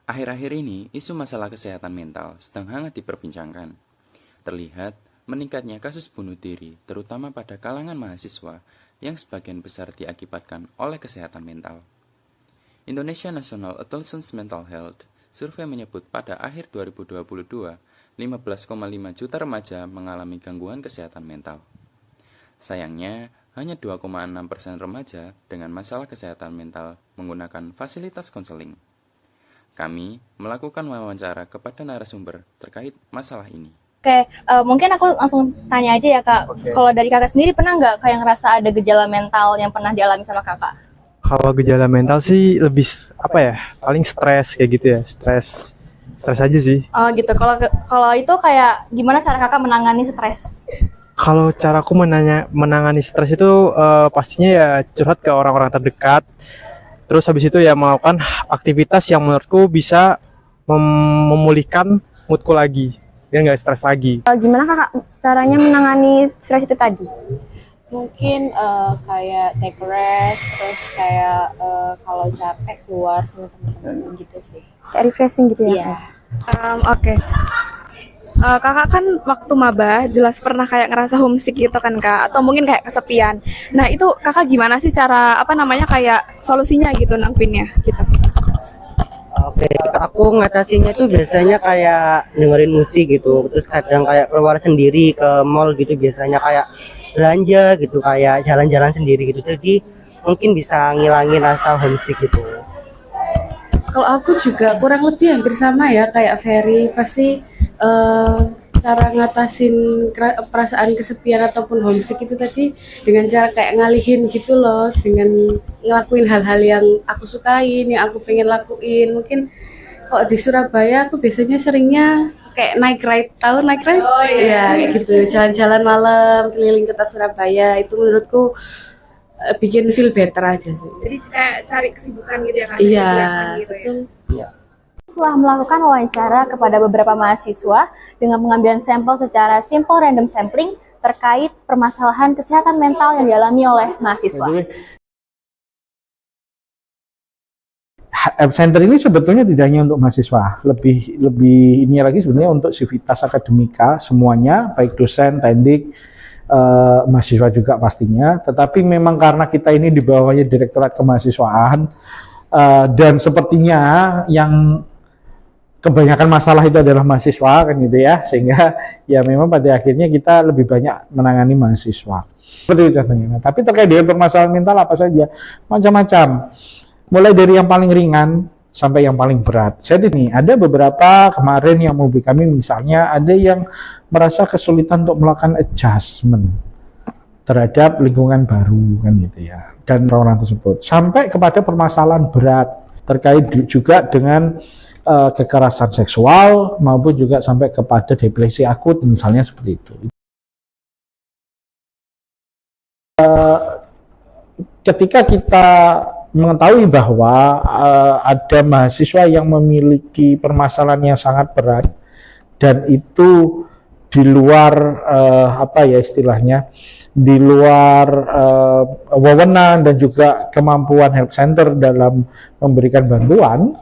Akhir-akhir ini, isu masalah kesehatan mental sedang hangat diperbincangkan. Terlihat meningkatnya kasus bunuh diri, terutama pada kalangan mahasiswa yang sebagian besar diakibatkan oleh kesehatan mental. Indonesia National Adolescent Mental Health survei menyebut pada akhir 2022, 15,5 juta remaja mengalami gangguan kesehatan mental. Sayangnya, hanya 2,6% remaja dengan masalah kesehatan mental menggunakan fasilitas konseling. Kami melakukan wawancara kepada narasumber terkait masalah ini. Oke, mungkin aku langsung tanya aja ya Kak. Kalau dari Kakak sendiri pernah nggak kayak ngerasa ada gejala mental yang pernah dialami sama Kakak? Kalau gejala mental sih lebih paling stres kayak gitu ya, stres aja sih. Oh gitu. Kalau itu kayak gimana cara Kakak menangani stres? Kalau caraku menangani stres itu pastinya ya curhat ke orang-orang terdekat. Terus habis itu ya melakukan aktivitas yang menurutku bisa memulihkan moodku lagi, biar nggak stres lagi. Gimana Kakak caranya menangani stres itu tadi? Mungkin kayak take rest, terus kayak kalau capek keluar sama teman-teman gitu sih. Kayak refreshing gitu ya? Iya. Oke. Kakak kan waktu maba jelas pernah kayak ngerasa homesick gitu kan Kak, atau mungkin kayak kesepian. Nah itu Kakak gimana sih cara kayak solusinya gitu nanggepinnya gitu? Oke, aku ngatasinnya tuh biasanya kayak dengerin musik gitu, terus kadang kayak keluar sendiri ke mall gitu, biasanya kayak belanja gitu, kayak jalan-jalan sendiri gitu, jadi mungkin bisa ngilangin rasa homesick gitu. Kalau aku juga kurang lebih hampir sama ya kayak Ferry, pasti cara ngatasin perasaan kesepian ataupun homesick itu tadi dengan cara kayak ngalihin gitu loh, dengan ngelakuin hal-hal yang aku sukain, yang aku pengen lakuin. Mungkin kalau di Surabaya aku biasanya seringnya kayak naik ride, tahu naik ride? Oh, iya. Ya gitu, jalan-jalan malam keliling kota Surabaya, itu menurutku bikin feel better aja sih. Jadi kayak cari kesibukan gitu ya Kak? Iya, gitu betul. Ya. Setelah melakukan wawancara kepada beberapa mahasiswa dengan pengambilan sampel secara simple random sampling terkait permasalahan kesehatan mental yang dialami oleh mahasiswa. Center ini sebetulnya tidak hanya untuk mahasiswa, lebih ini lagi sebenarnya untuk sivitas akademika semuanya, baik dosen, tendik, mahasiswa juga pastinya. Tetapi memang karena kita ini di bawahnya Direktorat Kemahasiswaan dan sepertinya yang kebanyakan masalah itu adalah mahasiswa kan gitu ya, sehingga ya memang pada akhirnya kita lebih banyak menangani mahasiswa. Seperti itu contohnya. Nah, tapi terkait dengan permasalahan mental apa saja, macam-macam. Mulai dari yang paling ringan sampai yang paling berat. Jadi nih, ada beberapa kemarin yang mau kami misalnya ada yang merasa kesulitan untuk melakukan adjustment terhadap lingkungan baru kan gitu ya, dan orang tersebut sampai kepada permasalahan berat terkait juga dengan kekerasan seksual maupun juga sampai kepada depresi akut misalnya seperti itu. Ketika kita mengetahui bahwa ada mahasiswa yang memiliki permasalahan yang sangat berat dan itu di luar istilahnya di luar wewenang dan juga kemampuan help center dalam memberikan bantuan.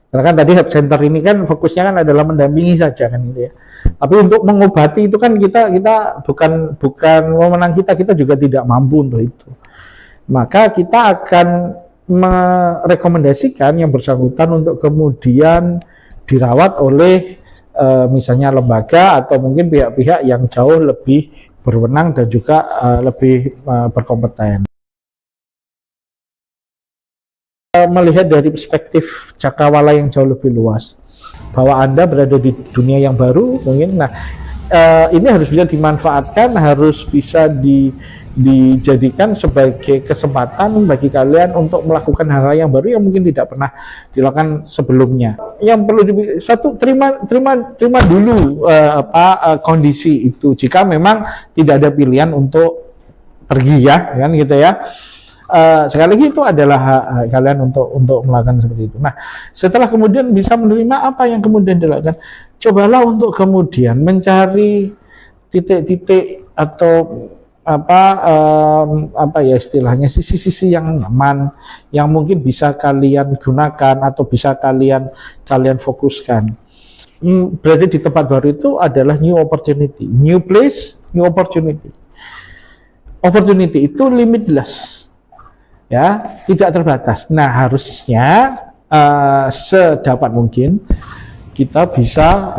Karena kan tadi help center ini kan fokusnya kan adalah mendampingi saja kan gitu ya. Tapi untuk mengobati itu kan kita bukan wewenang kita juga tidak mampu untuk itu. Maka kita akan merekomendasikan yang bersangkutan untuk kemudian dirawat oleh misalnya lembaga atau mungkin pihak-pihak yang jauh lebih berwenang dan juga lebih berkompeten. Melihat dari perspektif cakrawala yang jauh lebih luas, bahwa Anda berada di dunia yang baru mungkin, ini harus bisa dimanfaatkan, harus bisa dijadikan sebagai kesempatan bagi kalian untuk melakukan hal-hal yang baru yang mungkin tidak pernah dilakukan sebelumnya. Yang perlu terima dulu kondisi itu. Jika memang tidak ada pilihan untuk pergi ya, kan gitu ya. Sekali lagi itu adalah hak kalian untuk melakukan seperti itu. Nah, setelah kemudian bisa menerima apa yang kemudian dilakukan, cobalah untuk kemudian mencari titik-titik atau apa ya istilahnya, sisi-sisi yang nyaman yang mungkin bisa kalian gunakan atau bisa kalian fokuskan. Berada di tempat baru itu adalah new opportunity, new place, new opportunity. Opportunity itu limitless, ya, tidak terbatas. Nah, harusnya sedapat mungkin kita bisa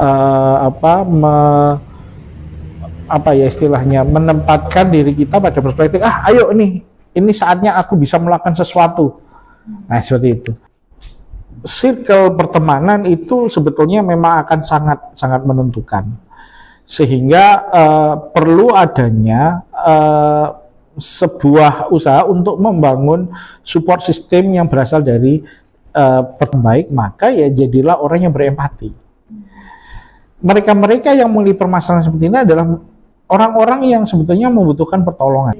ya istilahnya, menempatkan diri kita pada perspektif, ayo ini saatnya aku bisa melakukan sesuatu. Nah, seperti itu. Circle pertemanan itu sebetulnya memang akan sangat menentukan, sehingga perlu adanya sebuah usaha untuk membangun support system yang berasal dari baik, maka ya jadilah orang yang berempati. Mereka-mereka yang memiliki permasalahan seperti ini adalah orang-orang yang sebetulnya membutuhkan pertolongan.